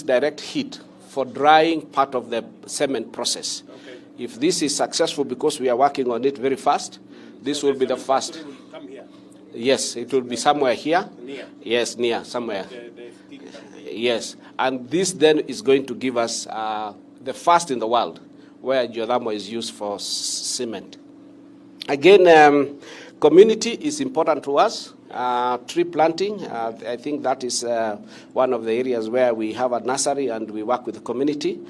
direct heat for drying part of the cement process. Okay. If this is successful, because we are working on it very fast, this will be the first. Yes, it will be somewhere here. Near. Yes, near, somewhere. Yes, and this then is going to give us the first in the world where geothermal is used for cement. Again, community is important to us. Tree planting, I think that is one of the areas where we have a nursery and we work with the community.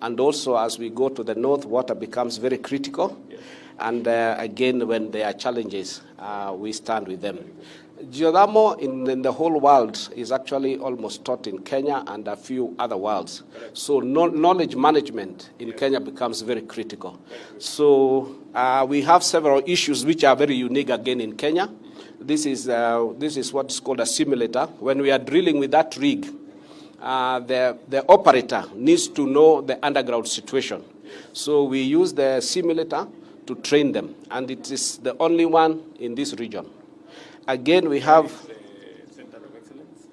And also as we go to the north, water becomes very critical. Yes. And again, when there are challenges, we stand with them. Geothermal in the whole world is actually almost taught in Kenya and a few other worlds. So knowledge management in Kenya becomes very critical. So we have several issues which are very unique again in Kenya. This is what's called a simulator. When we are drilling with that rig, the operator needs to know the underground situation. So we use the simulator to train them, and it is the only one in this region. Again, we have... Center of Excellence?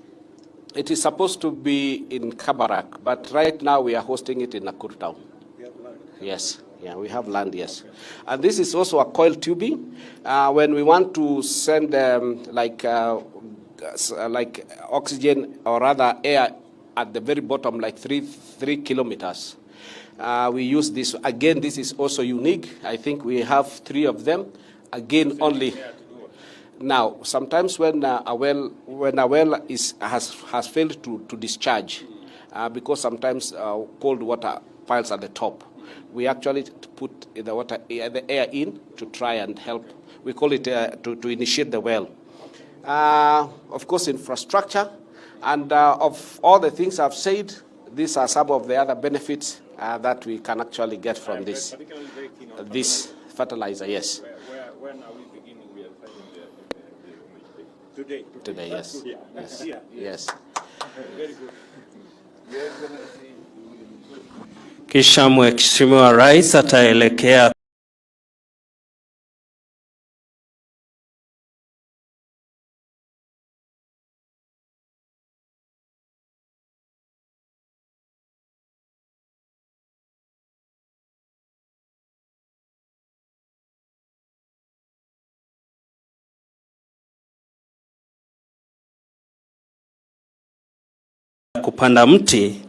It is supposed to be in Kabarak, but right now we are hosting it in Nakuru town. We have land. Yes. Yeah, we have land, yes. And this is also a coil tubing. When we want to send like oxygen or rather air at the very bottom, like 3 kilometers, we use this. Again, this is also unique. I think we have 3 of them. Again, only... Now, sometimes when a well has failed to discharge, because sometimes cold water piles at the top, we actually put the air in to try and help. We call it to initiate the well. Of course, infrastructure, and of all the things I've said, these are some of the other benefits that we can actually get from this fertilizer. Yes. When are we beginning? We are today. Today, yes. Yes. Yes. Very good. Kisha Mheshimiwa Rais ataelekea kupanda mti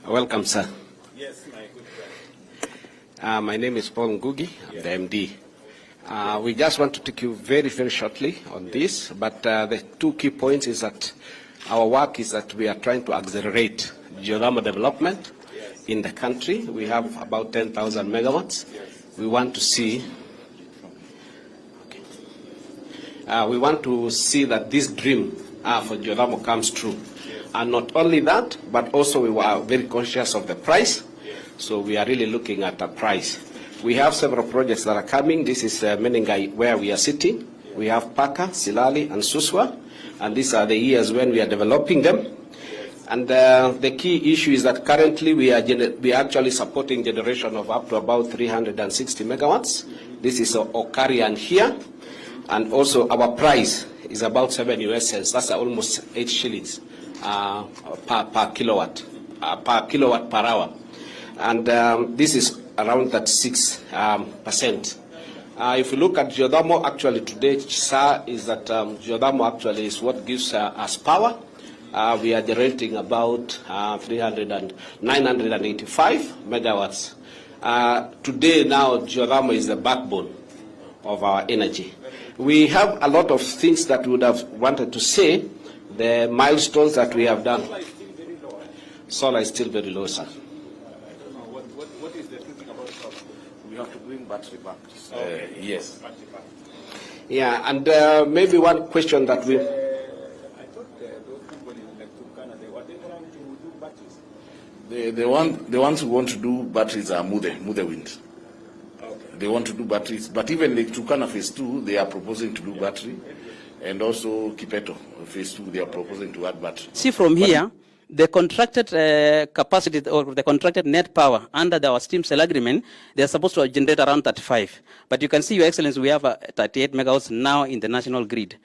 Welcome, sir. Yes, my good friend. My name is Paul Ngugi. I'm the MD. We just want to take you very, very shortly on this, but the two key points is that our work is that we are trying to accelerate geothermal development in the country. We have about 10,000 megawatts. We want to see that this dream for geothermal comes true. And not only that, but also we were very conscious of the price. So we are really looking at the price. We have several projects that are coming. This is Menengai, where we are sitting. We have Paka, Silali, and Suswa. And these are the years when we are developing them. And the key issue is that currently we are actually supporting generation of up to about 360 megawatts. This is Okarian here. And also our price is about 7 US cents. That's almost 8 shillings per kilowatt per hour. And this is around that 6%. If you look at geothermal, actually today, sir, is that geothermal actually is what gives us power. We are generating about 985 megawatts. Today now, geothermal is the backbone of our energy. We have a lot of things that we would have wanted to say, the milestones that we have done. Solar is still very low, sir. What is the thinking about solar? We have to bring battery back. Yes. Yeah, and maybe one question that we... I thought those people in like Turkana, they were trying to do batteries. The ones who want to do batteries are Mude Wind. Okay. They want to do batteries, but even like Turkana Phase 2, they are proposing to do battery, and also Kipeto Phase 2, they are proposing to add battery. See from here, the contracted capacity or the contracted net power under our steam cell agreement, they are supposed to generate around 35. But you can see, Your Excellency, we have 38 megawatts now in the national grid.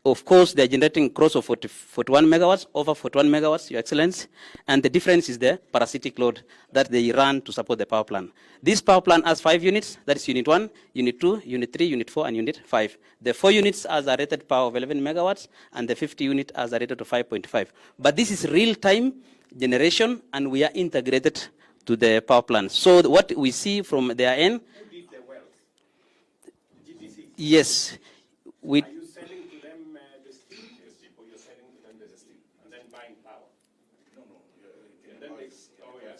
Of course, they are generating close to 41 megawatts, over 41 megawatts, Your Excellency. And the difference is the parasitic load that they run to support the power plant. This power plant has 5 units, that is Unit 1, Unit 2, Unit 3, Unit 4, and Unit 5. The 4 units has a rated power of 11 megawatts, and the 50 unit has a rated to 5.5. But this is real-time generation, and we are integrated to the power plant. So what we see from their end... Who did the wells? GDC? Yes. We, Are you selling to them the steam? Or you're selling to them the steam? And then buying power? No. And then they... Oh, yeah.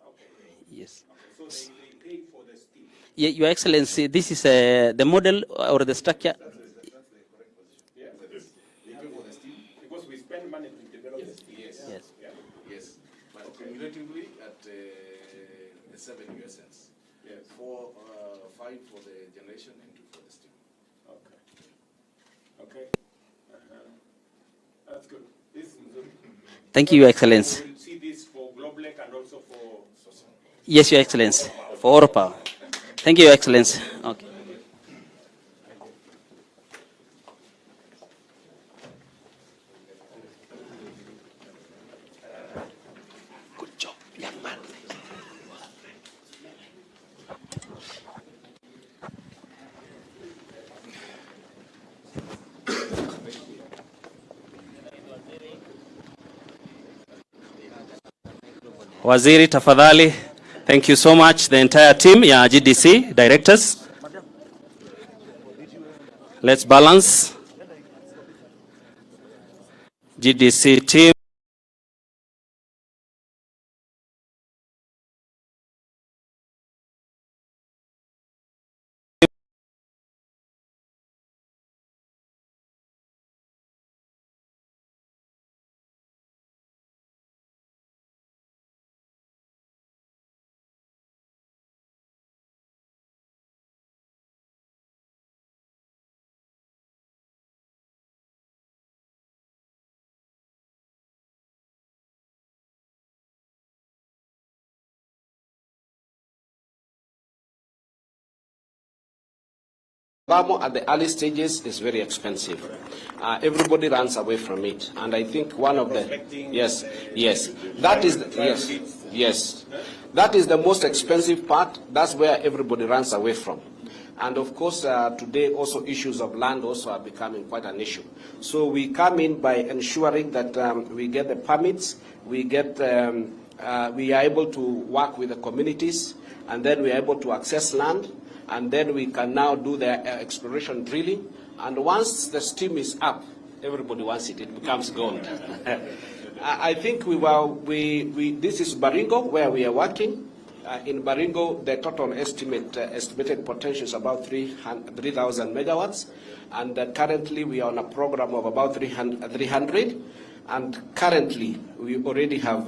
Okay. yes. So they pay for the steam? Yeah, Your Excellency, this is the model or the structure. Yeah. They pay for the steam? Because we spend money to develop the steam. Yes. Yes. Yeah. Yes. But cumulatively at 7 US cents. Yes. 5 for the generation and 2 for the steam. Okay. Okay. That's good. This is good. Thank you, Your Excellency. We will see this for Globelec and also for... Yes, Your Excellency, for Oro Power. Thank you, Your Excellency. Okay. Good job, young man. Waziri tafadhali. Thank you so much, the entire team, ya GDC directors. Let's balance. GDC team. Geothermal at the early stages is very expensive. Everybody runs away from it, and I think one of the that is the most expensive part. That's where everybody runs away from. And of course, today also issues of land also are becoming quite an issue. So we come in by ensuring that we get the permits, we are able to work with the communities, and then we are able to access land, and then we can now do the exploration drilling. And once the steam is up, everybody wants it. It becomes gold. I think this is Baringo where we are working. In Baringo, the total estimated potential is about 3,000 megawatts, and currently we are on a program of about 300. And currently, we already have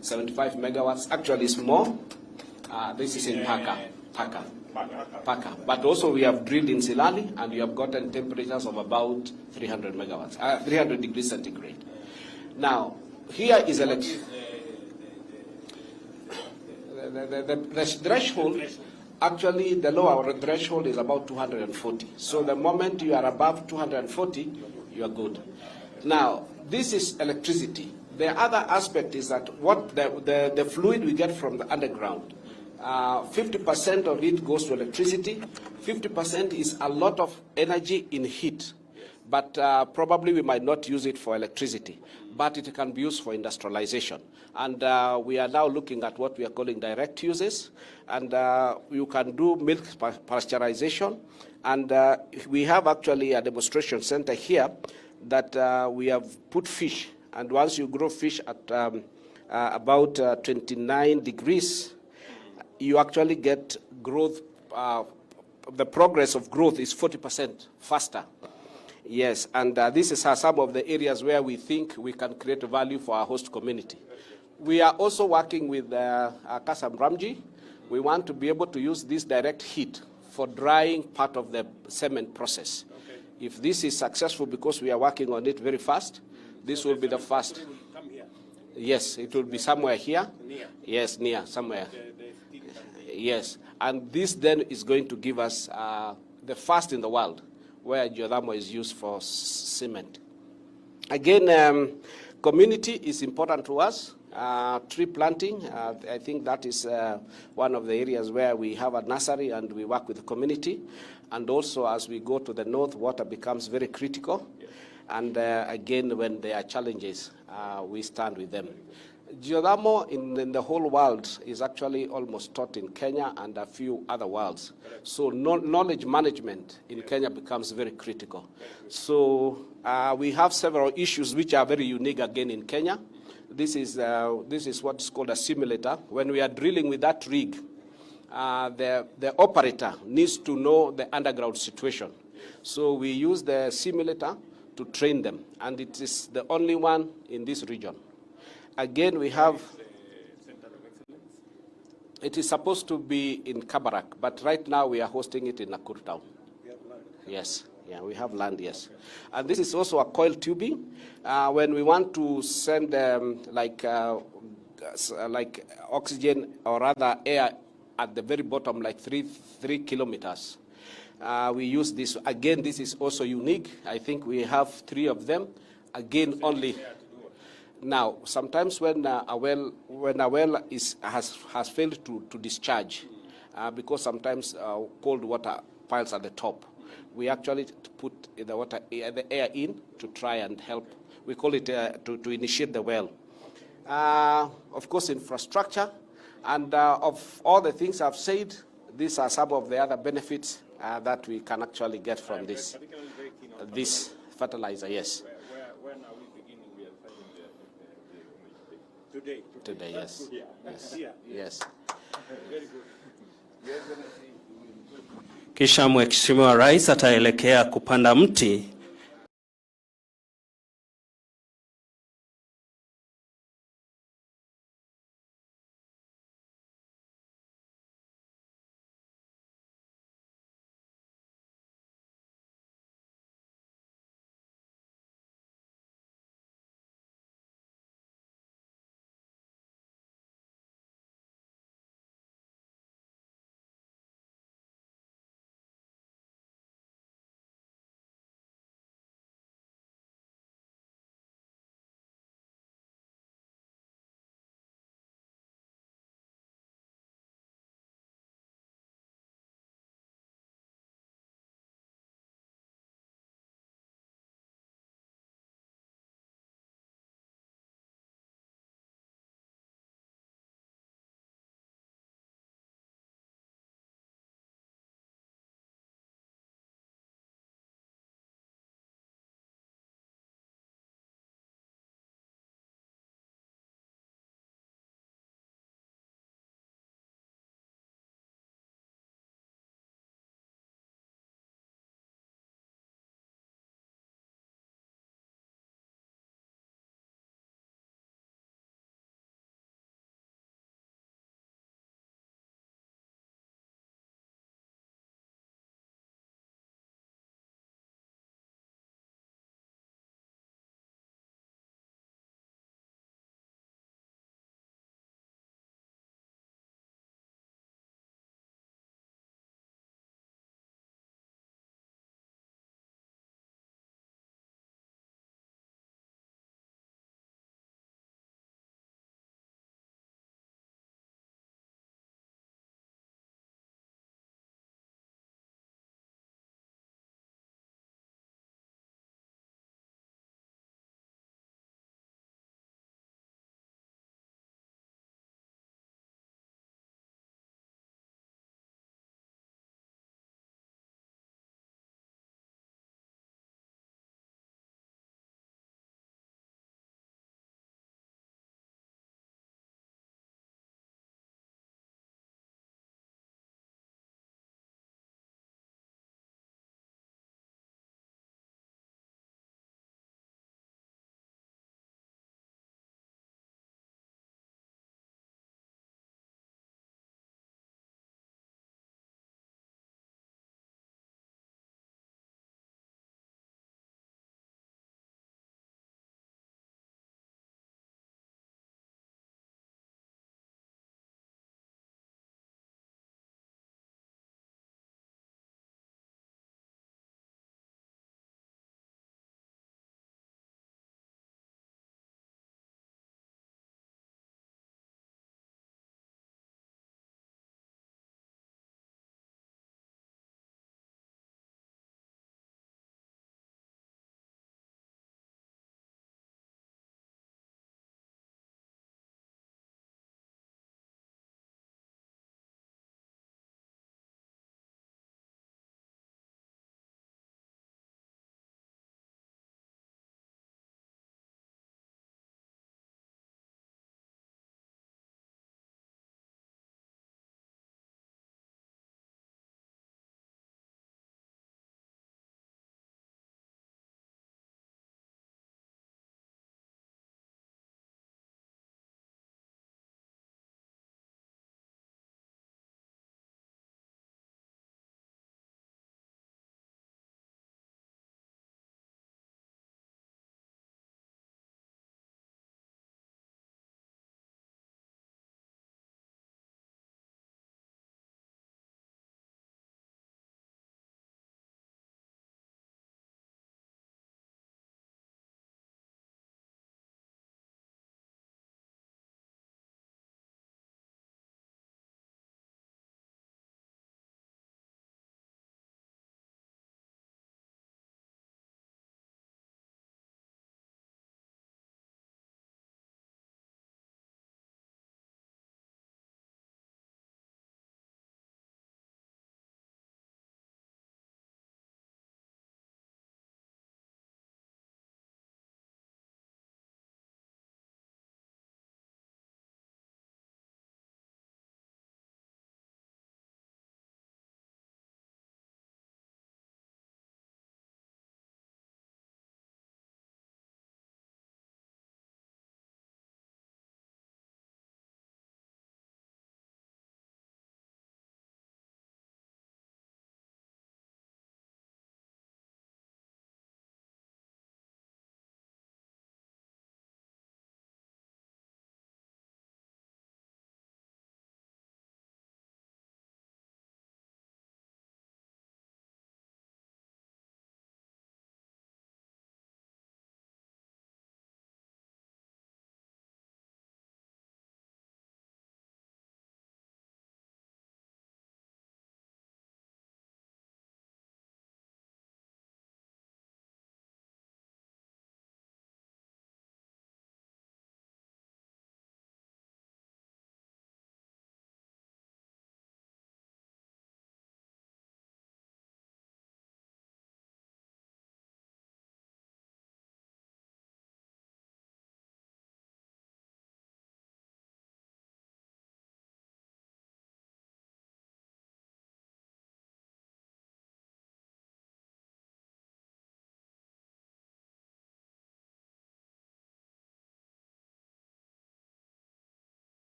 75 megawatts. Actually, it's more. This is in Paka. But also we have drilled in Silali, and we have gotten temperatures of about 300 megawatts, 300 degrees centigrade. Now, here is the threshold. Actually, the lower threshold is about 240. So the moment you are above 240, you are good. Now, this is electricity. The other aspect is that what the fluid we get from the underground, 50% of it goes to electricity. 50% is a lot of energy in heat, but probably we might not use it for electricity, but it can be used for industrialization. And we are now looking at what we are calling direct uses, and you can do milk pasteurization. And we have actually a demonstration center here that we have put fish, and once you grow fish at about 29 degrees, you actually get growth. The progress of growth is 40% faster. Yes, and this is some of the areas where we think we can create value for our host community. We are also working with Kasam Ramji. We want to be able to use this direct heat for drying part of the cement process. Okay. If this is successful, because we are working on it very fast, this will be the first. Come here. Yes, it will be somewhere here. Near. Yes, near, somewhere. Yes, and this then is going to give us the first in the world where geothermal is used for cement. Again, community is important to us. Tree planting, I think that is one of the areas where we have a nursery and we work with the community. And also as we go to the north, water becomes very critical. And again, when there are challenges, we stand with them. Geothermal in the whole world is actually almost taught in Kenya and a few other worlds. So knowledge management in Kenya becomes very critical. So we have several issues which are very unique again in Kenya. This is what's called a simulator. When we are drilling with that rig, the operator needs to know the underground situation. So we use the simulator to train them, and it is the only one in this region. Again, we have, it is supposed to be in Kabarak, but right now we are hosting it in Nakuru town. Yes, yeah, we have land, yes. And this is also a coil tubing. When we want to send like oxygen or rather air at the very bottom, like three kilometers, we use this. Again, this is also unique. I think we have 3 of them. Again, only. Now, sometimes when a well has failed to discharge, because sometimes cold water piles at the top, we actually put the air in to try and help. We call it to initiate the well. Of course, infrastructure, and of all the things I've said, these are some of the other benefits that we can actually get from this fertilizer. Yes. When are we beginning? We are starting Today, yes. Yes. Yes. Very good. Kisha Mheshimiwa Rais ataelekea kupanda mti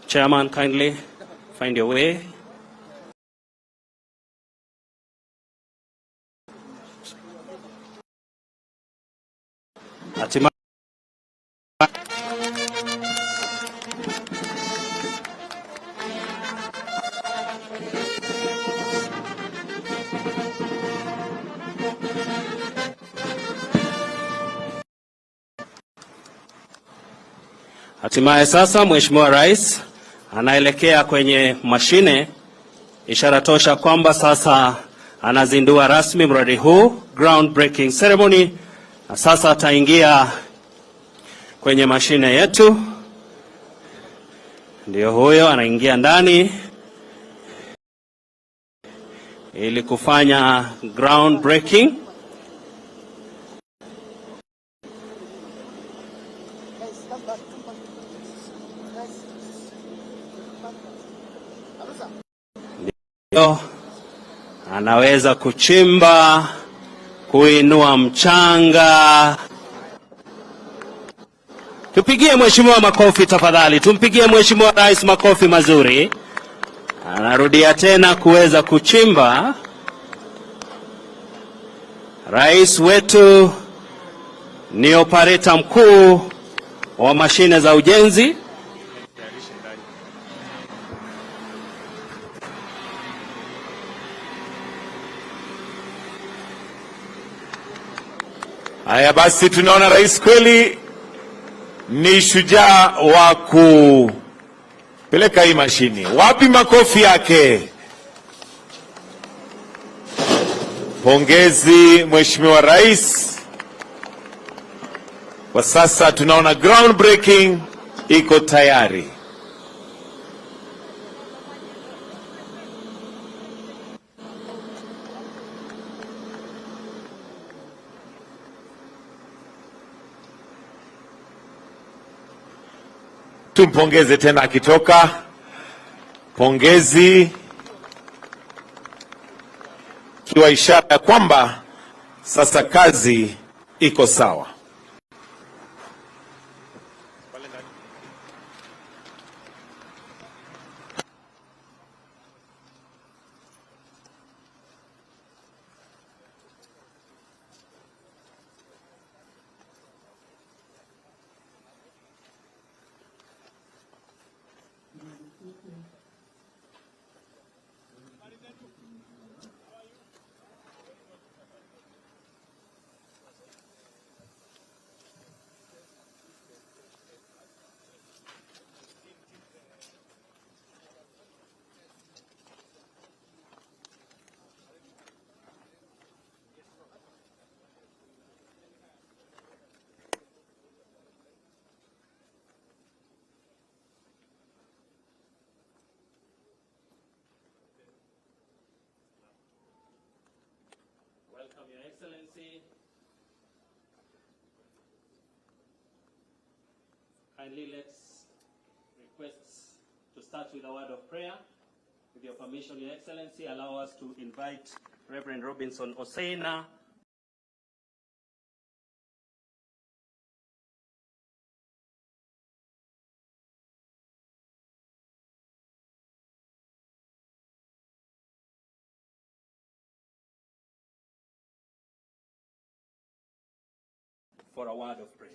Chairman, kindly find your way. Hatimaye sasa Mheshimiwa Rais anaelekea kwenye mashine, ishara tosha kwamba sasa anazindua rasmi mradi huu, ground breaking ceremony, na sasa ataingia kwenye mashine yetu. Ndio huyo anaingia ndani ili kufanya ground breaking. Ndio anaweza kuchimba, kuinua mchanga. Tupigie Mheshimiwa makofi tafadhali. Tumpigie Mheshimiwa Rais makofi mazuri. Anarudia tena kuweza kuchimba. Rais wetu ni operator mkuu wa mashine za ujenzi. Haya basi, tunaona rais kweli ni shujaa wa kupeleka hii mashini. Wapi makofi yake? Pongezi Mheshimiwa Rais. Kwa sasa tunaona ground breaking iko tayari. Tumpongeze tena akitoka. Pongezi, ikiwa ishara ya kwamba sasa kazi iko sawa. Welcome, Your Excellency. Kindly let's request to start with a word of prayer. With your permission, Your Excellency, allow us to invite Reverend Robinson Oseina, for a word of prayer.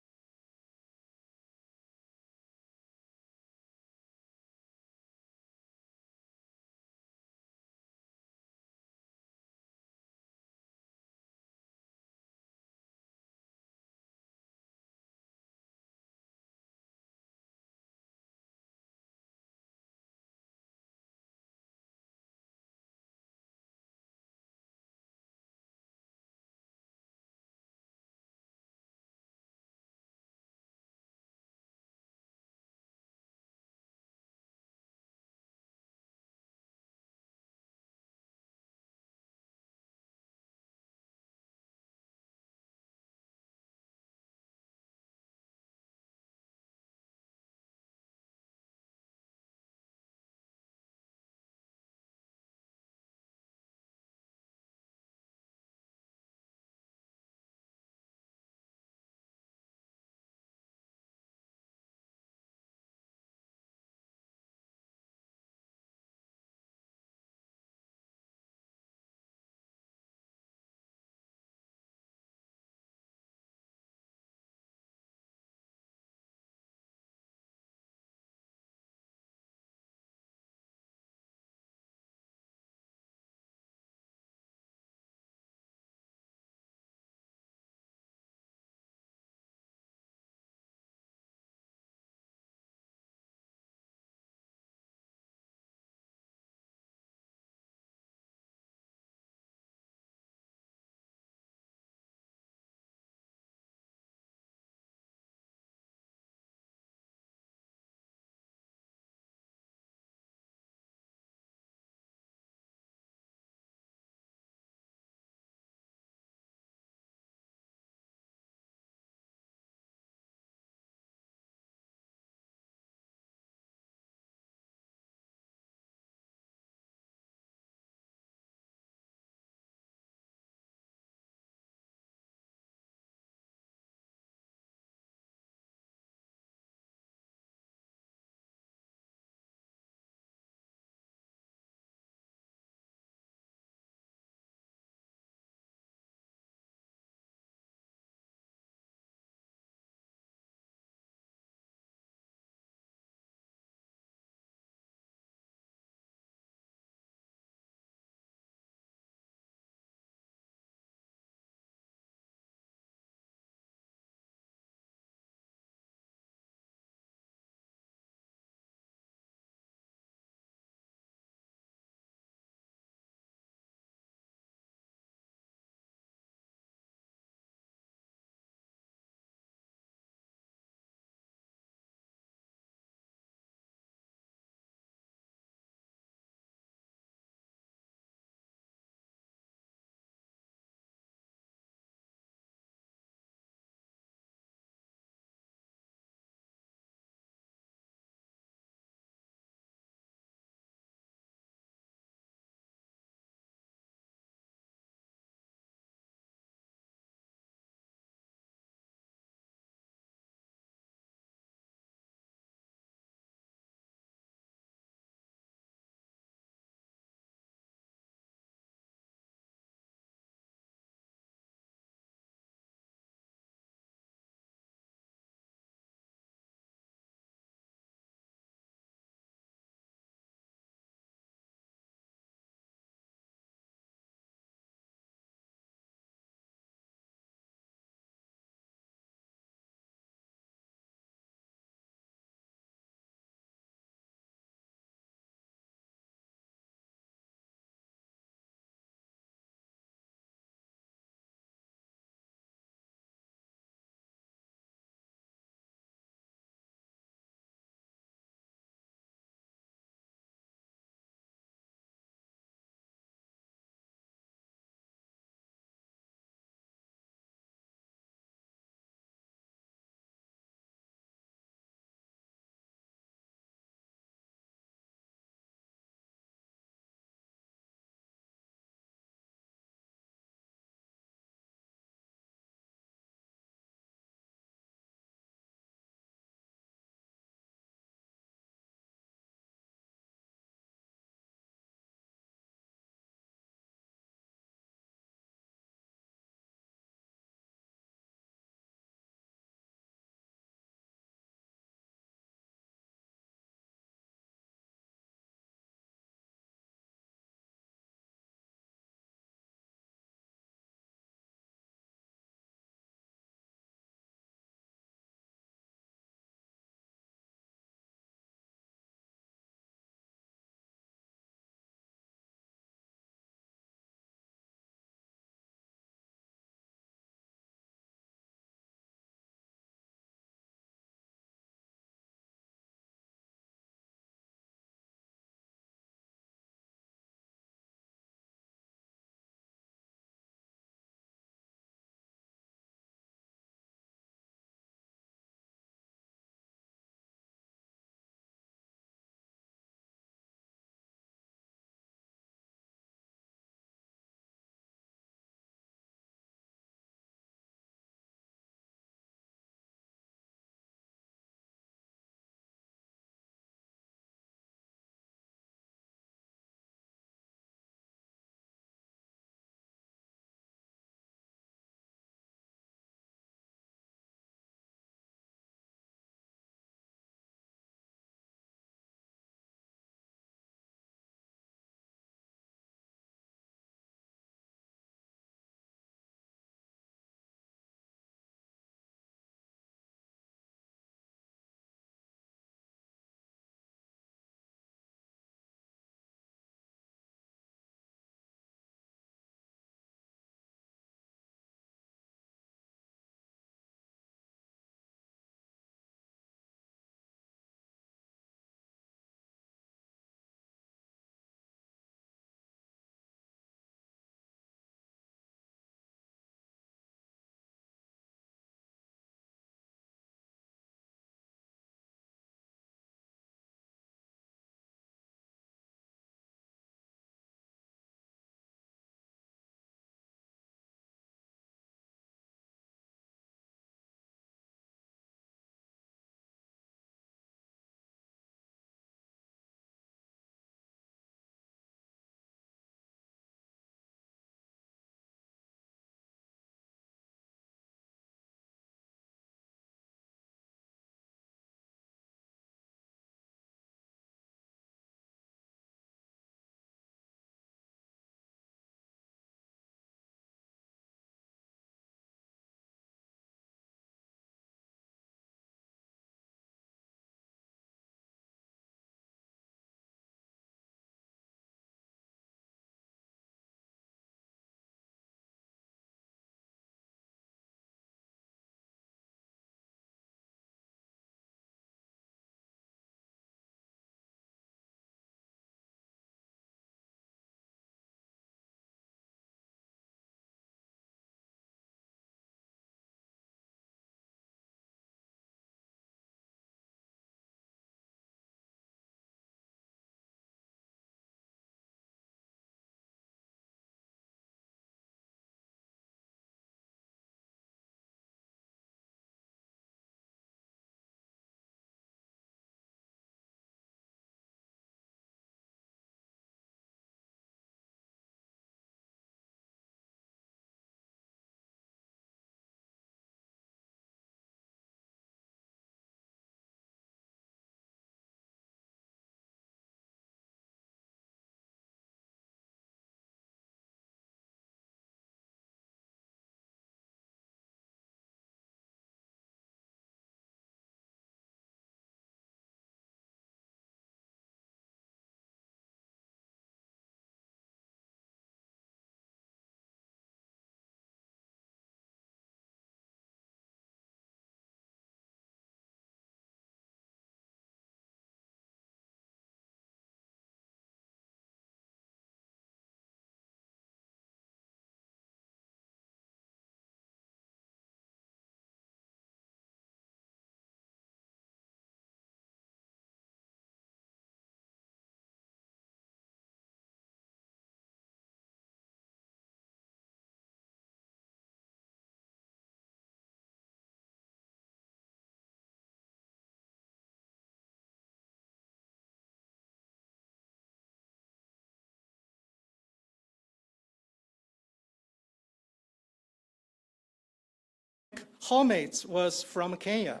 hallmates was from Kenya.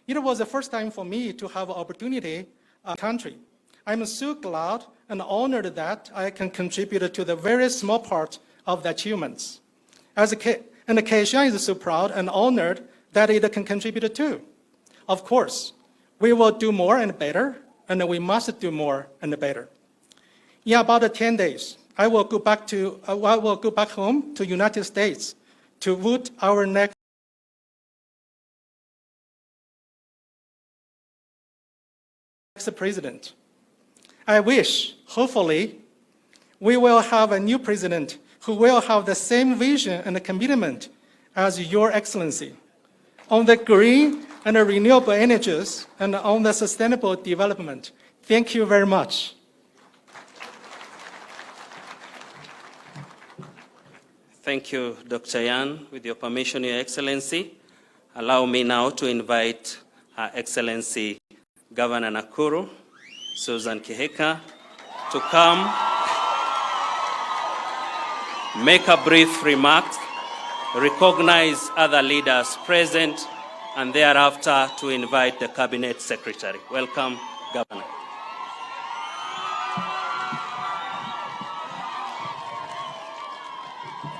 It was the first time for me to have an opportunity country. I'm so glad and honored that I can contribute to the very small part of the achievements. And Acacia is so proud and honored that it can contribute too. Of course, we will do more and better, and we must do more and better. In about 10 days, I will go back home to United States to vote our next president. I wish, hopefully, we will have a new president who will have the same vision and commitment as Your Excellency on the green and renewable energies and on the sustainable development. Thank you very much. Thank you, Dr. Yan. With your permission, Your Excellency, allow me now to invite Her Excellency Governor Nakuru, Susan Kihika, to come, make a brief remark, recognize other leaders present, and thereafter to invite the Cabinet Secretary. Welcome, Governor.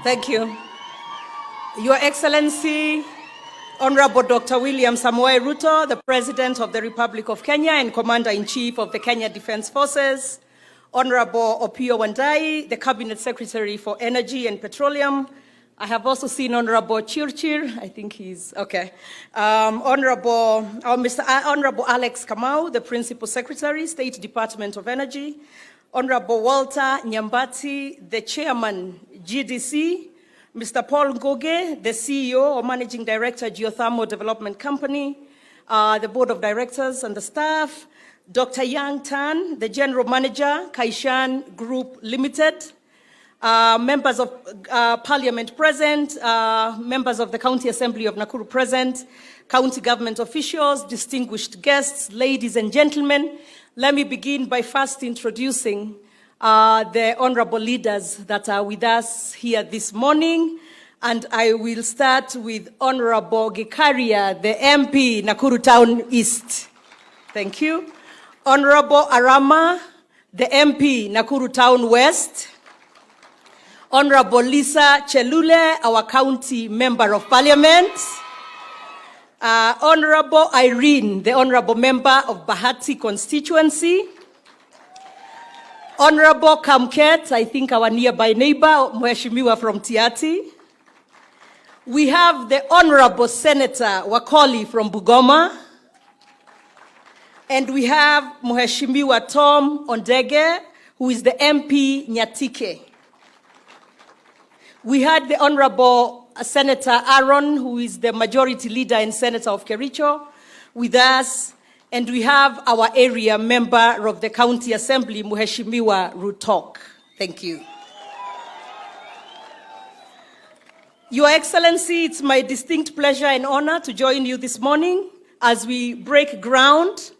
Thank you. Your Excellency, Honorable Dr. William Samoei Ruto, the President of the Republic of Kenya and Commander-in-Chief of the Kenya Defense Forces, Honorable Opiyo Wandayi, the Cabinet Secretary for Energy and Petroleum. I have also seen Honorable Chirchir, I think he's, okay. Honorable Alex Kamau, the Principal Secretary, State Department of Energy. Honorable Walter Nyambati, the Chairman, GDC. Mr. Paul Ngoge, the CEO or Managing Director, Geothermal Development Company, the Board of Directors and the staff, Dr. Yang Tan, the General Manager, Kaishan Group Limited, members of Parliament present, members of the County Assembly of Nakuru present, county government officials, distinguished guests, ladies and gentlemen. Let me begin by first introducing the honorable leaders that are with us here this morning. And I will start with Honorable Gikaria, the MP, Nakuru Town East. Thank you. Honorable Arama, the MP, Nakuru Town West. Honorable Lisa Chelule, our County Member of Parliament. Honorable Irene, the Honorable Member of Bahati Constituency. Honorable Kamket, I think our nearby neighbor, Mheshimiwa from Tiati. We have the Honorable Senator Wakoli from Bugoma. And we have Mheshimiwa Tom Ondege, who is the MP Nyatike. We had the Honorable Senator Aaron, who is the Majority Leader and Senator of Kericho, with us. And we have our area member of the County Assembly, Mheshimiwa Ruto. Thank you. Your Excellency, it's my distinct pleasure and honor to join you this morning as we break ground,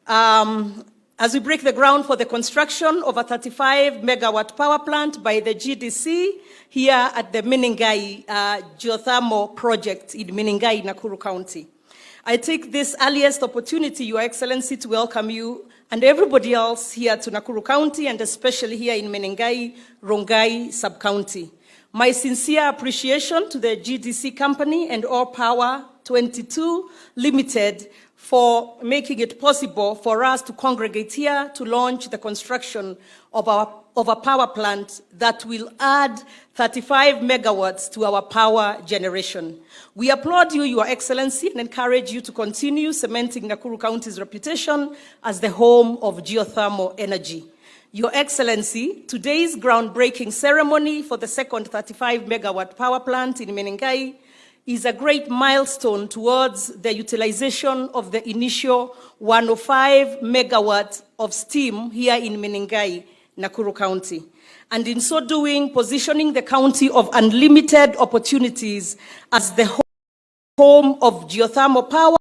the ground for the construction of a 35-megawatt power plant by the GDC here at the Menengai Geothermal project in Menengai, Nakuru County. I take this earliest opportunity, Your Excellency, to welcome you and everybody else here to Nakuru County and especially here in Menengai, Rongai sub-county. My sincere appreciation to the GDC company and All Power 22 Limited for making it possible for us to congregate here to launch the construction of a power plant that will add 35 megawatts to our power generation. We applaud you, Your Excellency, and encourage you to continue cementing Nakuru County's reputation as the home of geothermal energy. Your Excellency, today's groundbreaking ceremony for the second 35-megawatt power plant in Menengai is a great milestone towards the utilization of the initial 105 megawatts of steam here in Menengai, Nakuru County. And in so doing, positioning the county of unlimited opportunities as the home of geothermal power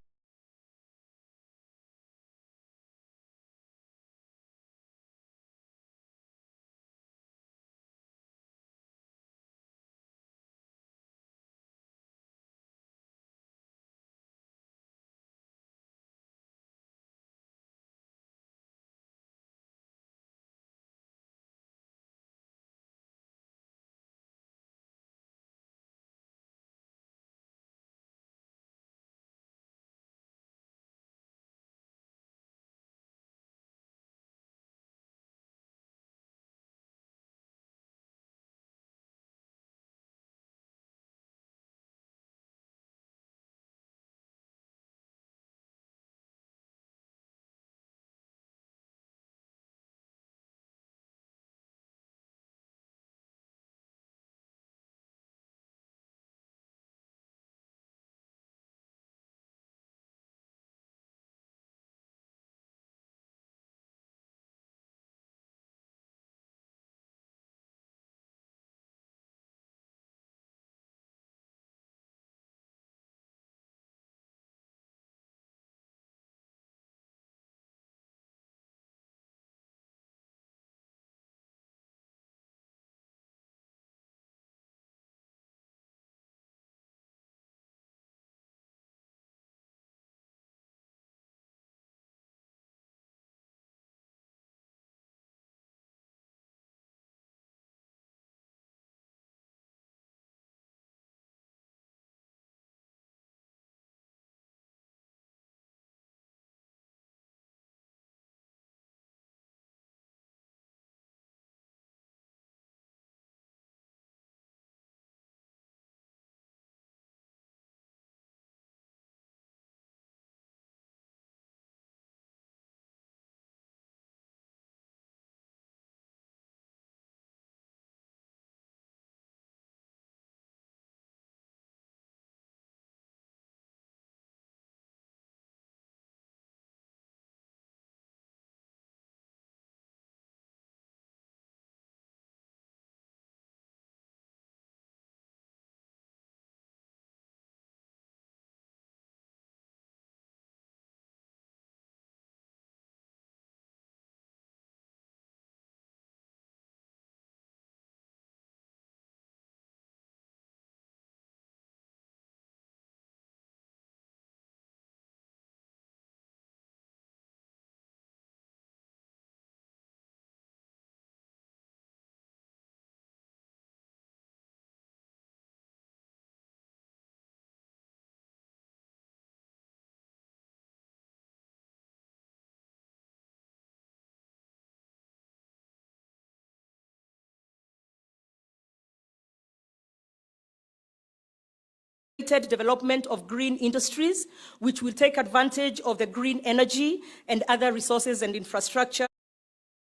accelerated development of green industries, which will take advantage of the green energy and other resources and infrastructure,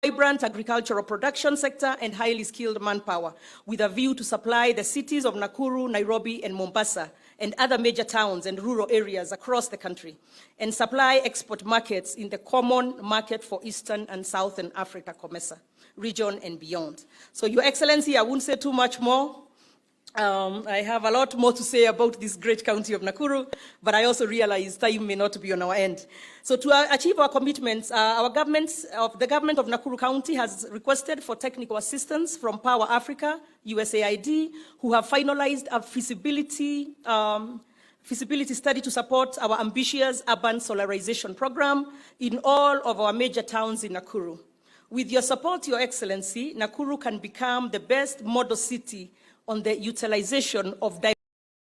vibrant agricultural production sector, and highly skilled manpower, with a view to supply the cities of Nakuru, Nairobi, and Mombasa, and other major towns and rural areas across the country, and supply export markets in the common market for Eastern and Southern Africa, COMESA region and beyond. So, Your Excellency, I won't say too much more. I have a lot more to say about this great county of Nakuru, but I also realize time may not be on our end. So to achieve our commitments, the government of Nakuru County has requested for technical assistance from Power Africa, USAID, who have finalized a feasibility study to support our ambitious urban solarization program in all of our major towns in Nakuru. With your support, Your Excellency, Nakuru can become the best model city on the utilization of the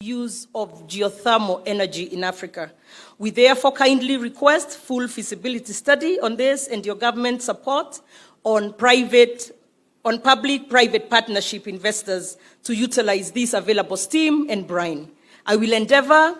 use of geothermal energy in Africa. We therefore kindly request full feasibility study on this and your government support on public-private partnership investors to utilize this available steam and brine. I will endeavor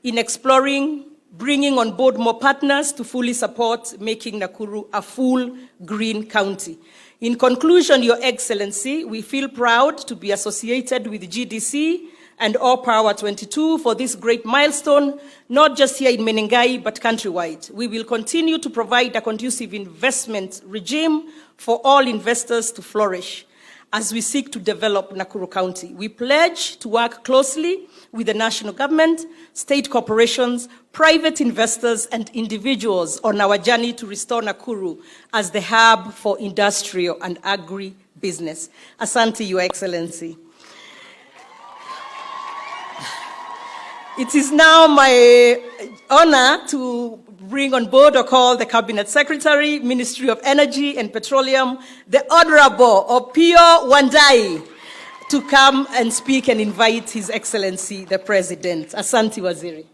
in exploring bringing on board more partners to fully support making Nakuru a full green county. In conclusion, Your Excellency, we feel proud to be associated with GDC and All Power 22 for this great milestone, not just here in Menengai, but countrywide. We will continue to provide a conducive investment regime for all investors to flourish as we seek to develop Nakuru County. We pledge to work closely with the national government, state corporations, private investors, and individuals on our journey to restore Nakuru as the hub for industrial and agri-business. Asante, Your Excellency. It is now my honor to bring on board or call the Cabinet Secretary, Ministry of Energy and Petroleum, the Honorable Opio Wandai, to come and speak and invite His Excellency, the President. Asante, Waziri.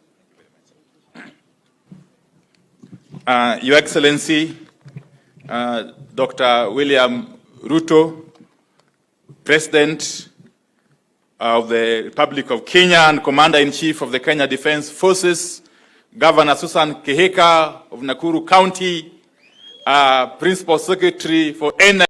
Your Excellency, Dr. William Ruto, President of the Republic of Kenya and Commander-in-Chief of the Kenya Defense Forces, Governor Susan Kehika of Nakuru County, Principal Secretary for Energy,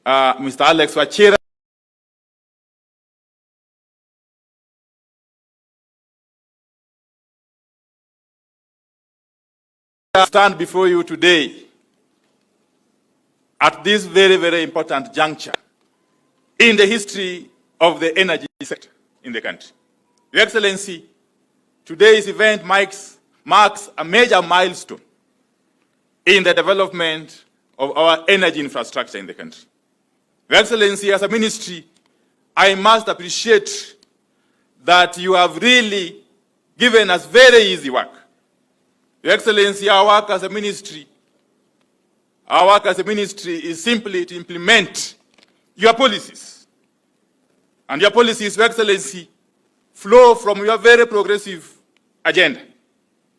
Mr. Alex Wachira, stand before you today at this very, very important juncture in the history of the energy sector in the country. Your Excellency, today's event marks a major milestone in the development of our energy infrastructure in the country. Your Excellency, as a ministry, I must appreciate that you have really given us very easy work. Your Excellency, our work as a ministry is simply to implement your policies. And your policies, Your Excellency, flow from your very progressive agenda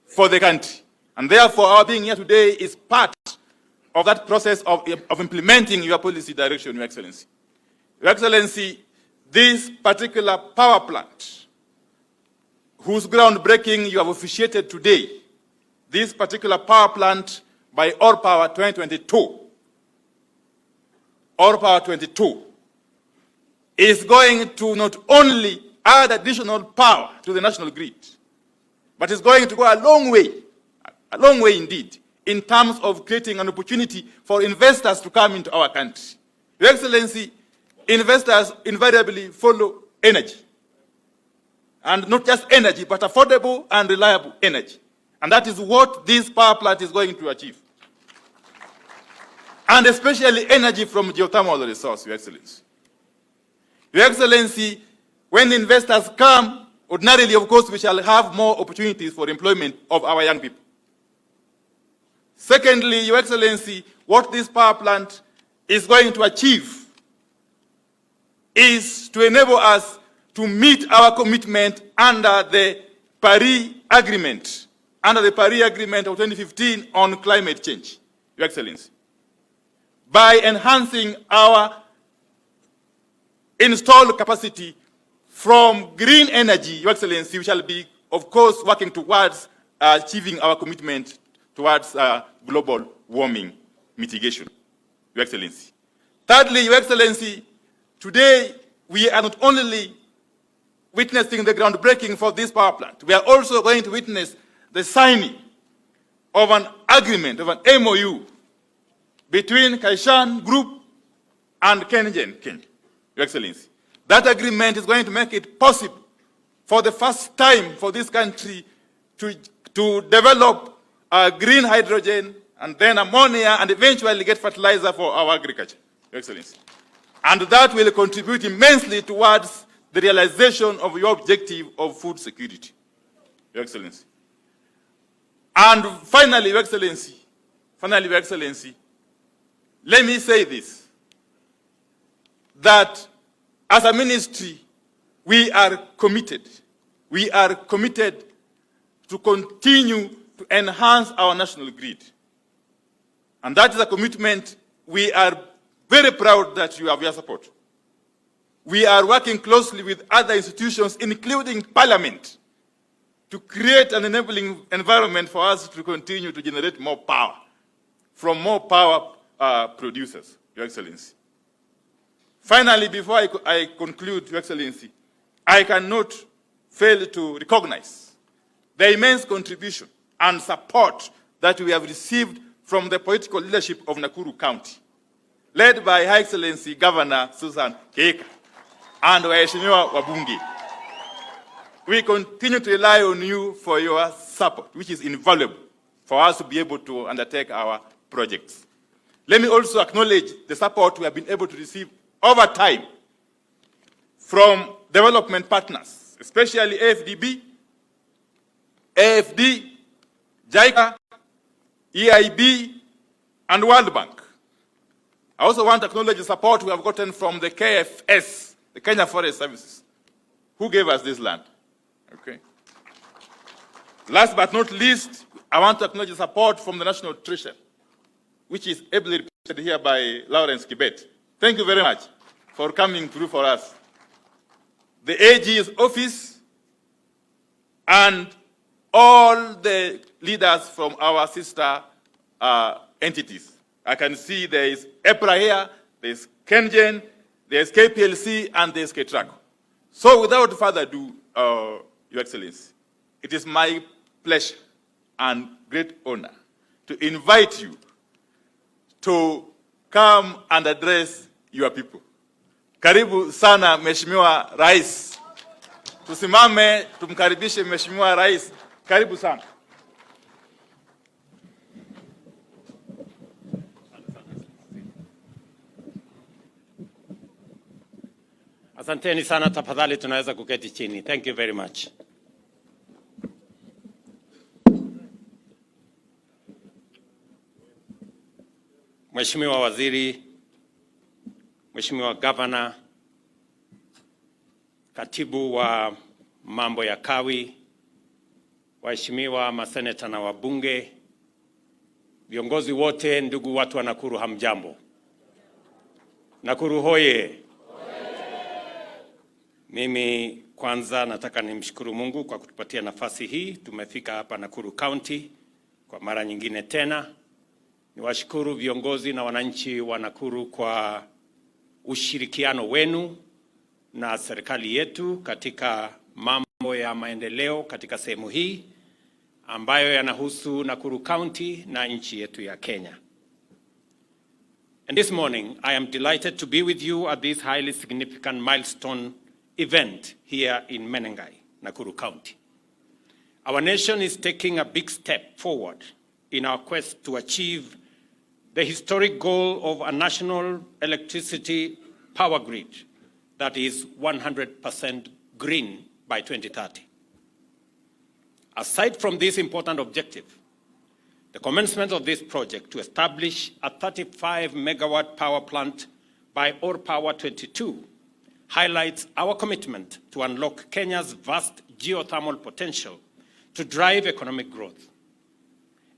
for the country. And therefore, our being here today is part of that process of implementing your policy direction, Your Excellency. Your Excellency, this particular power plant, whose groundbreaking you have officiated today, this particular power plant by All Power 22, is going to not only add additional power to the national grid, but is going to go a long way indeed, in terms of creating an opportunity for investors to come into our country. Your Excellency, investors invariably follow energy. And not just energy, but affordable and reliable energy. And that is what this power plant is going to achieve. And especially energy from geothermal resource, Your Excellency. Your Excellency, when investors come, ordinarily, of course, we shall have more opportunities for employment of our young people. Secondly, Your Excellency, what this power plant is going to achieve is to enable us to meet our commitment under the Paris Agreement, of 2015 on climate change, Your Excellency, by enhancing our installed capacity from green energy, Your Excellency. We shall be, of course, working towards achieving our commitment towards global warming mitigation, Your Excellency. Thirdly, Your Excellency, today we are not only witnessing the groundbreaking for this power plant, we are also going to witness the signing of an agreement, of an MOU, between Kaishan Group and KenGen, Your Excellency. That agreement is going to make it possible for the first time for this country to develop green hydrogen and then ammonia and eventually get fertilizer for our agriculture, Your Excellency. And that will contribute immensely towards the realization of your objective of food security, Your Excellency. And finally, Your Excellency, let me say this, that as a ministry, we are committed to continue to enhance our national grid. And that is a commitment we are very proud that you have your support. We are working closely with other institutions, including Parliament, to create an enabling environment for us to continue to generate more power from more power producers, Your Excellency. Finally, before I conclude, Your Excellency, I cannot fail to recognize the immense contribution and support that we have received from the political leadership of Nakuru County, led by Her Excellency Governor Susan Keika and waheshimiwa wabunge. We continue to rely on you for your support, which is invaluable for us to be able to undertake our projects. Let me also acknowledge the support we have been able to receive over time from development partners, especially AFDB, AFD, JICA, EIB, and World Bank. I also want to acknowledge the support we have gotten from the KFS, the Kenya Forest Services, who gave us this land. Okay. Last but not least, I want to acknowledge the support from the National Treasury, which is ably represented here by Lawrence Kibet. Thank you very much for coming through for us. The AG's office and all the leaders from our sister entities. I can see there is EPRA here, there is KenGen, there is KPLC, and there is KTRACO. So without further ado, Your Excellency, it is my pleasure and great honor to invite you to come and address your people. Karibu sana Mheshimiwa Rais. Tusimame tumkaribishe Mheshimiwa Rais. Karibu sana. Asanteni sana, tafadhali tunaweza kuketi chini. Thank you very much. Mheshimiwa Waziri, Mheshimiwa Governor, Katibu wa mambo ya kawi, waheshimiwa maseneta na wabunge, viongozi wote, ndugu watu wa Nakuru, hamjambo. Nakuru hoye. Mimi kwanza nataka nimshukuru Mungu kwa kutupatia nafasi hii. Tumefika hapa Nakuru County kwa mara nyingine tena. Niwashukuru viongozi na wananchi wa Nakuru kwa ushirikiano wenu na serikali yetu katika mambo ya maendeleo katika sehemu hii ambayo yanahusu Nakuru County na nchi yetu ya Kenya. And this morning I am delighted to be with you at this highly significant milestone event here in Menengai, Nakuru County. Our nation is taking a big step forward in our quest to achieve the historic goal of a national electricity power grid that is 100% green by 2030. Aside from this important objective, the commencement of this project to establish a 35-megawatt power plant by Or Power 22 highlights our commitment to unlock Kenya's vast geothermal potential to drive economic growth.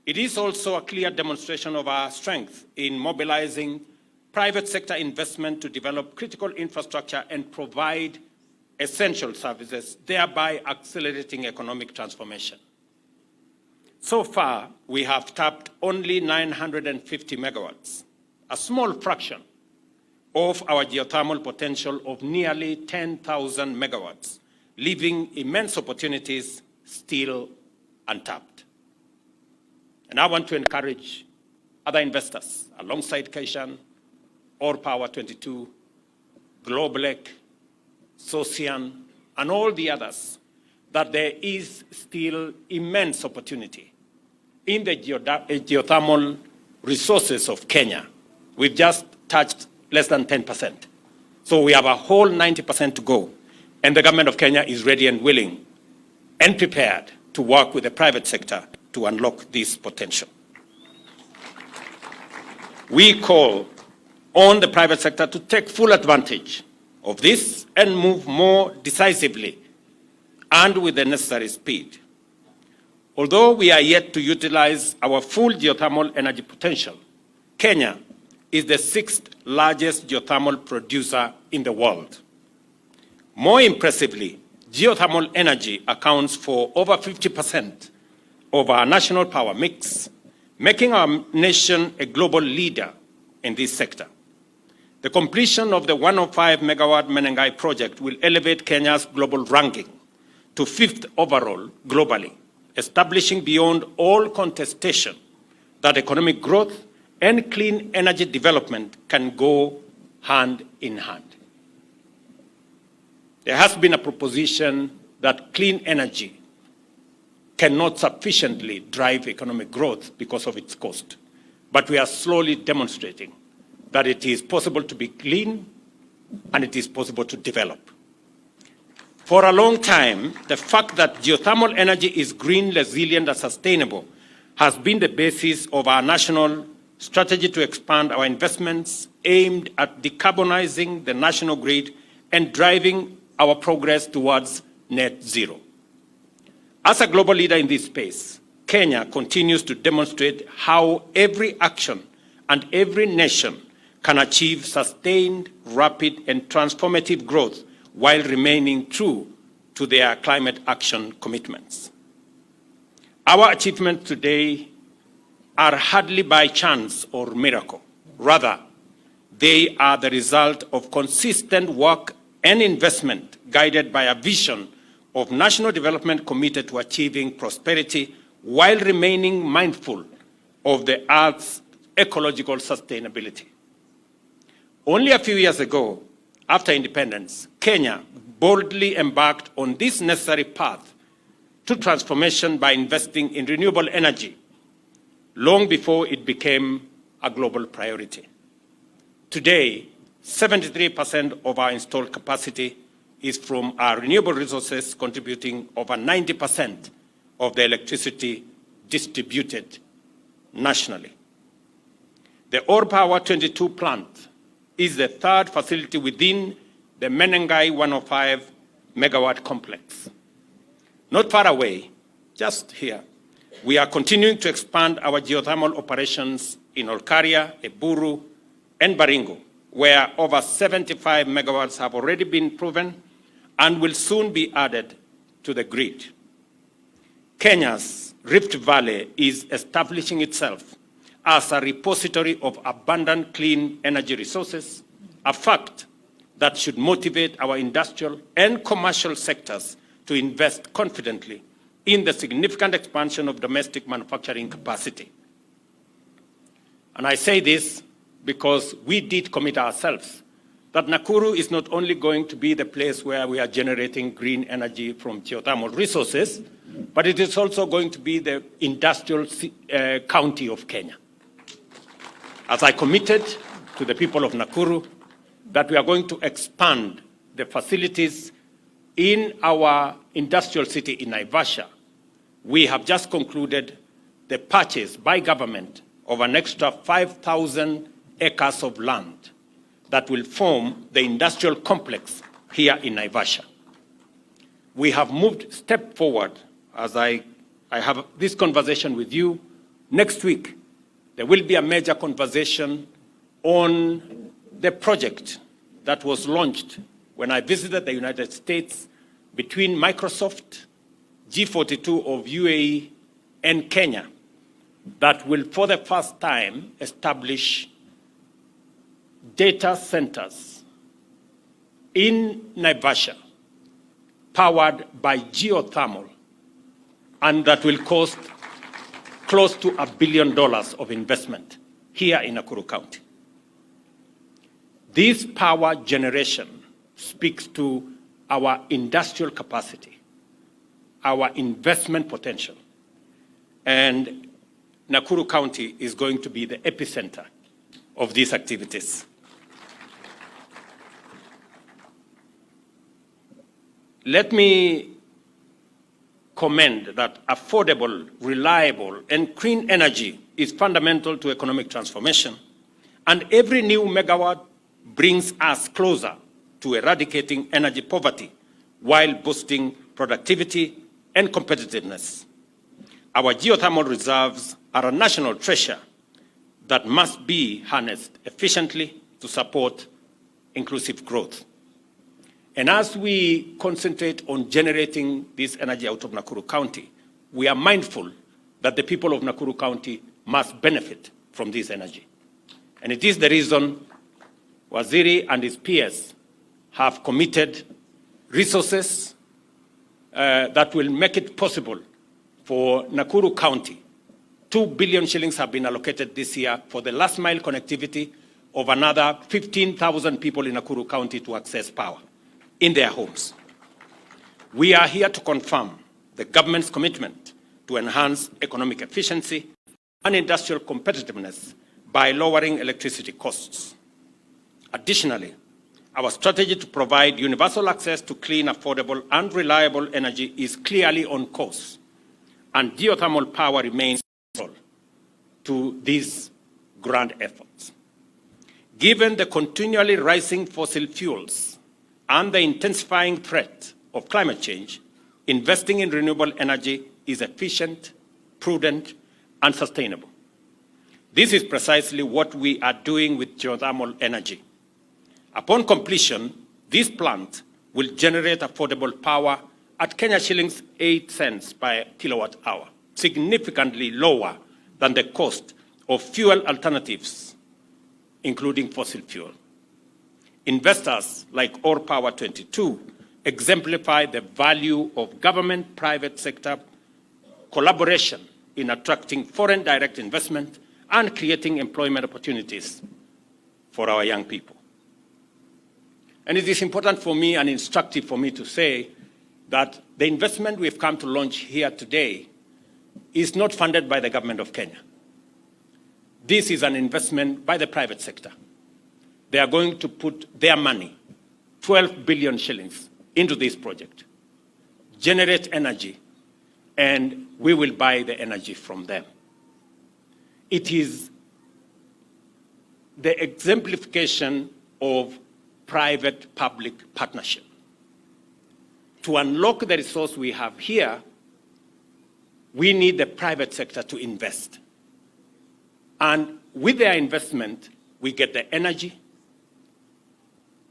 It is also a clear demonstration of our strength in mobilizing private sector investment to develop critical infrastructure and provide essential services, thereby accelerating economic transformation. So far, we have tapped only 950 megawatts, a small fraction of our geothermal potential of nearly 10,000 megawatts, leaving immense opportunities still untapped. And I want to encourage other investors alongside Kaishan, Or Power 22, Globalec, Socian, and all the others, that there is still immense opportunity in the geothermal resources of Kenya. We've just touched less than 10%. So we have a whole 90% to go. And the government of Kenya is ready and willing and prepared to work with the private sector to unlock this potential. We call on the private sector to take full advantage of this and move more decisively and with the necessary speed. Although we are yet to utilize our full geothermal energy potential, Kenya is the 6th largest geothermal producer in the world. More impressively, geothermal energy accounts for over 50% of our national power mix, making our nation a global leader in this sector. The completion of the 105 megawatt Menengai project will elevate Kenya's global ranking to 5th overall globally, establishing beyond all contestation that economic growth and clean energy development can go hand in hand. There has been a proposition that clean energy cannot sufficiently drive economic growth because of its cost. But we are slowly demonstrating that it is possible to be clean and it is possible to develop. For a long time, the fact that geothermal energy is green, resilient, and sustainable has been the basis of our national strategy to expand our investments aimed at decarbonizing the national grid and driving our progress towards net zero. As a global leader in this space, Kenya continues to demonstrate how every action and every nation can achieve sustained, rapid, and transformative growth while remaining true to their climate action commitments. Our achievements today are hardly by chance or miracle. Rather, they are the result of consistent work and investment guided by a vision of national development committed to achieving prosperity while remaining mindful of the Earth's ecological sustainability. Only a few years ago, after independence, Kenya boldly embarked on this necessary path to transformation by investing in renewable energy long before it became a global priority. Today, 73% of our installed capacity is from our renewable resources, contributing over 90% of the electricity distributed nationally. The Or Power 22 plant is the 3rd facility within the Menengai 105 megawatt complex. Not far away, just here, we are continuing to expand our geothermal operations in Olkaria, Eburu, and Baringo, where over 75 megawatts have already been proven and will soon be added to the grid. Kenya's Rift Valley is establishing itself as a repository of abundant clean energy resources, a fact that should motivate our industrial and commercial sectors to invest confidently in the significant expansion of domestic manufacturing capacity. And I say this because we did commit ourselves that Nakuru is not only going to be the place where we are generating green energy from geothermal resources, but it is also going to be the industrial county of Kenya. As I committed to the people of Nakuru that we are going to expand the facilities in our industrial city in Naivasha, we have just concluded the purchase by government of an extra 5,000 acres of land that will form the industrial complex here in Naivasha. We have moved step forward as I have this conversation with you. Next week, there will be a major conversation on the project that was launched when I visited the United States between Microsoft, G42 of UAE, and Kenya, that will for the first time establish data centers in Naivasha powered by geothermal, and that will cost close to $1 billion of investment here in Nakuru County. This power generation speaks to our industrial capacity, our investment potential, and Nakuru County is going to be the epicenter of these activities. Let me commend that affordable, reliable, and clean energy is fundamental to economic transformation, and every new megawatt brings us closer to eradicating energy poverty while boosting productivity and competitiveness. Our geothermal reserves are a national treasure that must be harnessed efficiently to support inclusive growth. And as we concentrate on generating this energy out of Nakuru County, we are mindful that the people of Nakuru County must benefit from this energy. And it is the reason Waziri and his peers have committed resources that will make it possible for Nakuru County. 2 billion shillings have been allocated this year for the last mile connectivity of another 15,000 people in Nakuru County to access power in their homes. We are here to confirm the government's commitment to enhance economic efficiency and industrial competitiveness by lowering electricity costs. Additionally, our strategy to provide universal access to clean, affordable, and reliable energy is clearly on course, and geothermal power remains central to these grand efforts. Given the continually rising fossil fuels and the intensifying threat of climate change, investing in renewable energy is efficient, prudent, and sustainable. This is precisely what we are doing with geothermal energy. Upon completion, this plant will generate affordable power at Kenya shillings 8 cents per kilowatt hour, significantly lower than the cost of fuel alternatives, including fossil fuel. Investors like Ore Power 22 exemplify the value of government-private sector collaboration in attracting foreign direct investment and creating employment opportunities for our young people. And it is important for me and instructive for me to say that the investment we've come to launch here today is not funded by the government of Kenya. This is an investment by the private sector. They are going to put their money, 12 billion shillings, into this project, generate energy, and we will buy the energy from them. It is the exemplification of private-public partnership. To unlock the resource we have here, we need the private sector to invest. And with their investment, we get the energy.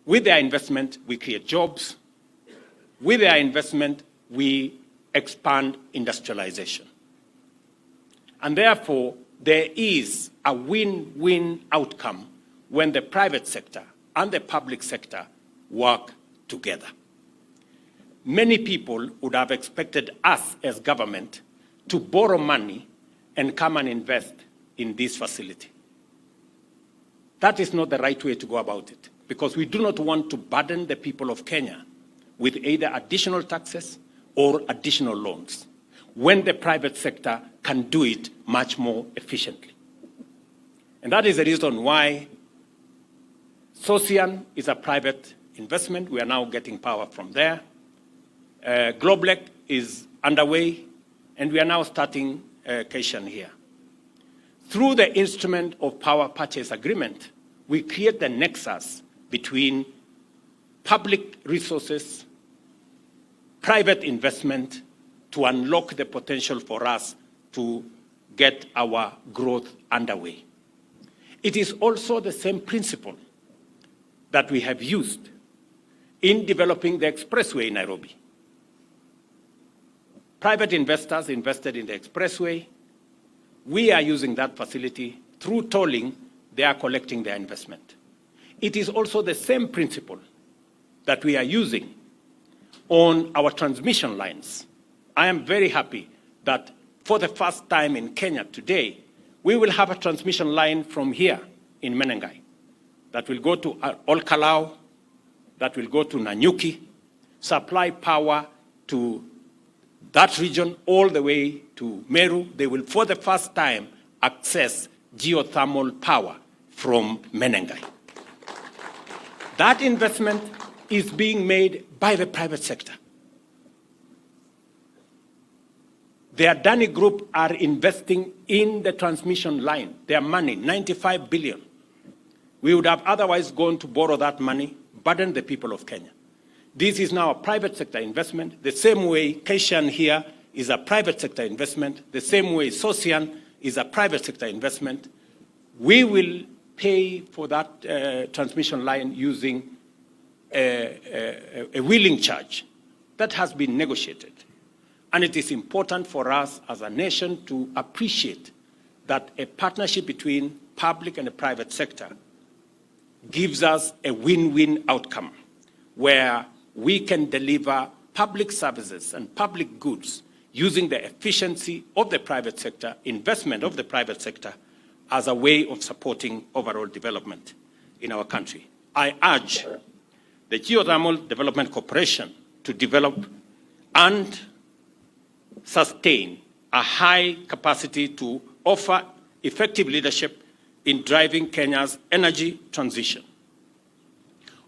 With their investment, we create jobs. With their investment, we expand industrialization. And therefore, there is a win-win outcome when the private sector and the public sector work together. Many people would have expected us as government to borrow money and come and invest in this facility. That is not the right way to go about it, because we do not want to burden the people of Kenya with either additional taxes or additional loans, when the private sector can do it much more efficiently. And that is the reason why Socian is a private investment. We are now getting power from there. Globlec is underway, and we are now starting Kaishan here. Through the instrument of power purchase agreement, we create the nexus between public resources, private investment to unlock the potential for us to get our growth underway. It is also the same principle that we have used in developing the expressway in Nairobi. Private investors invested in the expressway. We are using that facility. Through tolling, they are collecting their investment. It is also the same principle that we are using on our transmission lines. I am very happy that for the first time in Kenya today, we will have a transmission line from here in Menengai that will go to Olkalau, that will go to Nanyuki, supply power to that region all the way to Meru. They will, for the first time, access geothermal power from Menengai. That investment is being made by the private sector. The Adani Group are investing in the transmission line, their money, 95 billion. We would have otherwise gone to borrow that money, burden the people of Kenya. This is now a private sector investment, the same way Keshan here is a private sector investment, the same way Sosian is a private sector investment. We will pay for that transmission line using a wheeling charge that has been negotiated. And it is important for us as a nation to appreciate that a partnership between public and the private sector gives us a win-win outcome where we can deliver public services and public goods using the efficiency of the private sector, investment of the private sector, as a way of supporting overall development in our country. I urge the Geothermal Development Corporation to develop and sustain a high capacity to offer effective leadership in driving Kenya's energy transition.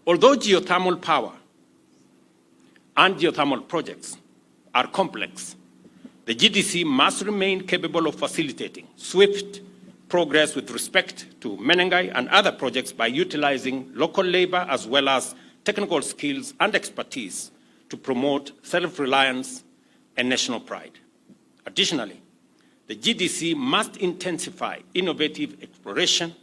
Although geothermal power and geothermal projects are complex, the GDC must remain capable of facilitating swift progress with respect to Menengai and other projects by utilizing local labor as well as technical skills and expertise to promote self-reliance and national pride. Additionally, the GDC must intensify innovative exploration,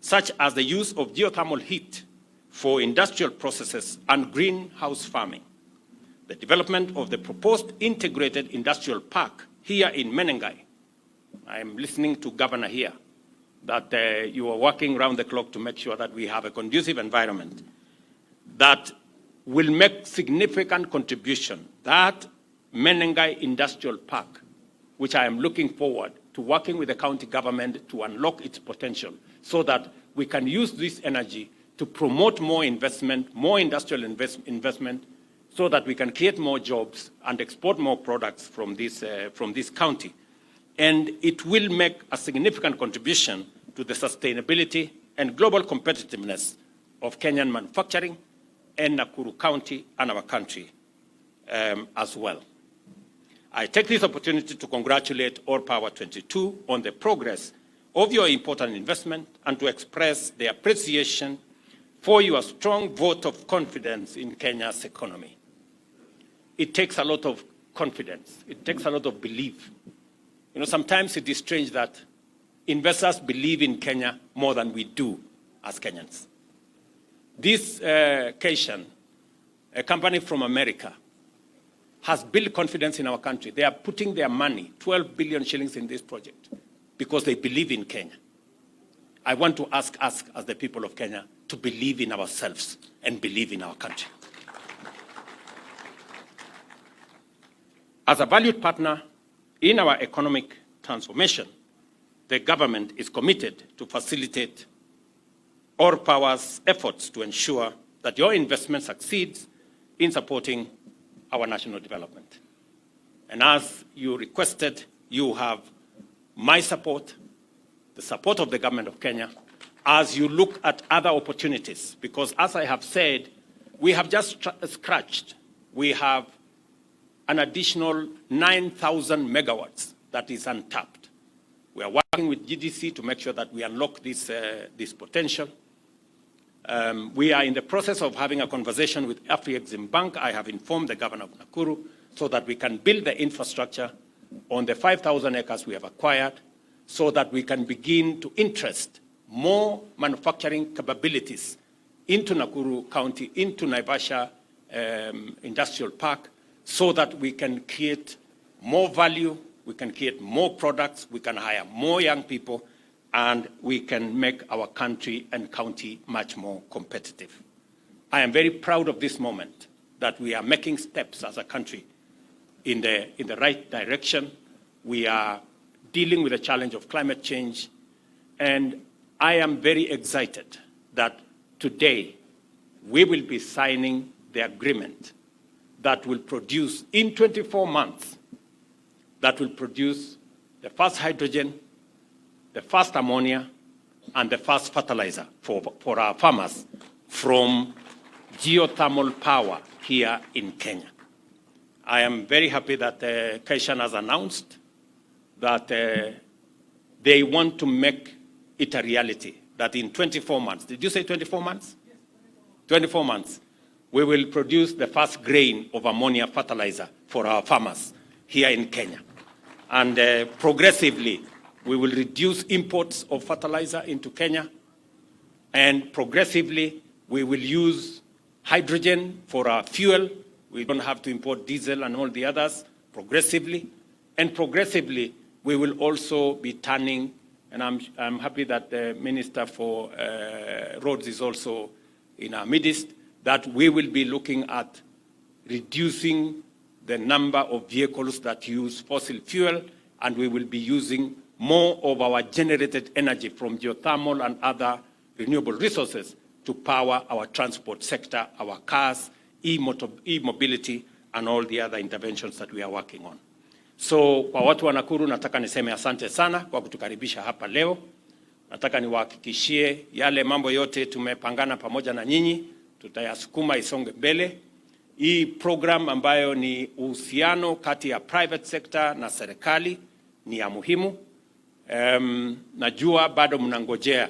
such as the use of geothermal heat for industrial processes and greenhouse farming. The development of the proposed integrated industrial park here in Menengai. I am listening to Governor here that you are working around the clock to make sure that we have a conducive environment that will make significant contribution. That Menengai Industrial Park, which I am looking forward to working with the county government to unlock its potential so that we can use this energy to promote more investment, more industrial investment, so that we can create more jobs and export more products from this county. And it will make a significant contribution to the sustainability and global competitiveness of Kenyan manufacturing and Nakuru County and our country as well. I take this opportunity to congratulate All Power 22 on the progress of your important investment and to express the appreciation for your strong vote of confidence in Kenya's economy. It takes a lot of confidence. It takes a lot of belief. You know, sometimes it is strange that investors believe in Kenya more than we do as Kenyans. This Keshan, a company from America, has built confidence in our country. They are putting their money, 12 billion shillings in this project, because they believe in Kenya. I want to ask us, as the people of Kenya, to believe in ourselves and believe in our country. As a valued partner in our economic transformation, the government is committed to facilitate All Power's efforts to ensure that your investment succeeds in supporting our national development. And as you requested, you have my support, the support of the government of Kenya, as you look at other opportunities. Because as I have said, we have just scratched. We have an additional 9,000 megawatts that is untapped. We are working with GDC to make sure that we unlock this potential. We are in the process of having a conversation with Afrexim Bank. I have informed the governor of Nakuru so that we can build the infrastructure on the 5,000 acres we have acquired so that we can begin to interest more manufacturing capabilities into Nakuru County, into Naivasha Industrial Park, so that we can create more value, we can create more products, we can hire more young people, and we can make our country and county much more competitive. I am very proud of this moment that we are making steps as a country in the right direction. We are dealing with the challenge of climate change, and I am very excited that today we will be signing the agreement that will produce in 24 months, that will produce the first hydrogen, the first ammonia, and the first fertilizer for our farmers from geothermal power here in Kenya. I am very happy that Kaishan has announced that they want to make it a reality, that in 24 months, did you say 24 months? Yes, 24 months, we will produce the first grain of ammonia fertilizer for our farmers here in Kenya. And progressively, we will reduce imports of fertilizer into Kenya, and progressively, we will use hydrogen for our fuel. We don't have to import diesel and all the others progressively. And progressively, we will also be turning, and I'm happy that the Minister for Roads is also in our midst, that we will be looking at reducing the number of vehicles that use fossil fuel, and we will be using more of our generated energy from geothermal and other renewable resources to power our transport sector, our cars, e-mobility, and all the other interventions that we are working on. So kwa watu wa Nakuru nataka niseme asante sana kwa kutukaribisha hapa leo. Nataka niwahakikishie yale mambo yote tumepangana pamoja na nyinyi, tutayasukuma isonge mbele. Hii program ambayo ni uhusiano kati ya private sector na serikali ni ya muhimu. Najua bado mnangojea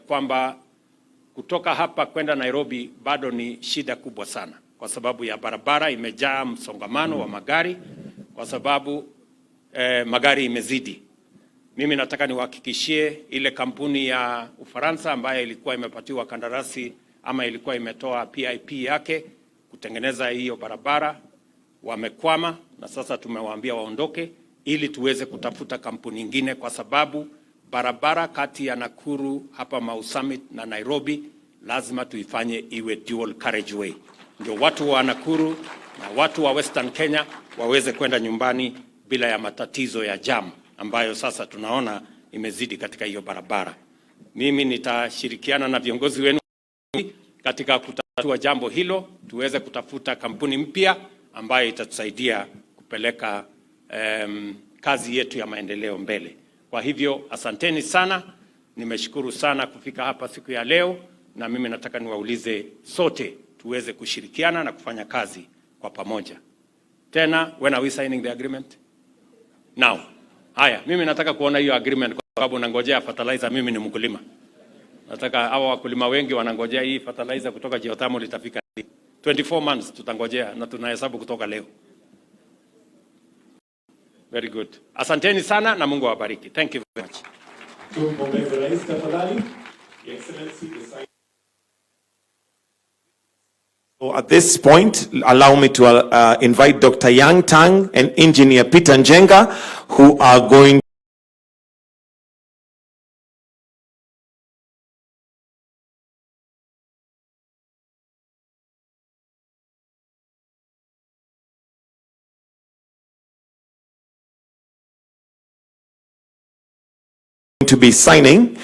kwamba kutoka hapa kwenda Nairobi bado ni shida kubwa sana kwa sababu ya barabara imejaa msongamano wa magari, kwa sababu magari imezidi. Mimi nataka niwahakikishie ile kampuni ya Ufaransa ambayo ilikuwa imepatiwa kandarasi ama ilikuwa imetoa PIP yake kutengeneza hiyo barabara, wamekwama, na sasa tumewaambia waondoke ili tuweze kutafuta kampuni nyingine, kwa sababu barabara kati ya Nakuru hapa Mau Summit na Nairobi lazima tuifanye iwe dual carriageway, ndio watu wa Nakuru na watu wa Western Kenya waweze kwenda nyumbani bila ya matatizo ya jam ambayo sasa tunaona imezidi katika hiyo barabara. Mimi nitashirikiana na viongozi wenu katika kutatua jambo hilo, tuweze kutafuta kampuni mpya ambayo itatusaidia kupeleka kazi yetu ya maendeleo mbele. Kwa hivyo asanteni sana, nimeshukuru sana kufika hapa siku ya leo, na mimi nataka niwaulize sote tuweze kushirikiana na kufanya kazi kwa pamoja. Tena, when are we signing the agreement? Now. Haya, mimi nataka kuona hiyo agreement kwa sababu nangojea fertilizer. Mimi ni mkulima. Nataka hawa wakulima wengi wanangojea hii fertilizer kutoka geothermal itafika 24 months tutangojea, na tunahesabu kutoka leo. Very good. Asanteni sana na Mungu awabariki. Thank you very much. So at this point, allow me to invite Dr. Yang Tang and Engineer Peter Njenga, who are going to be signing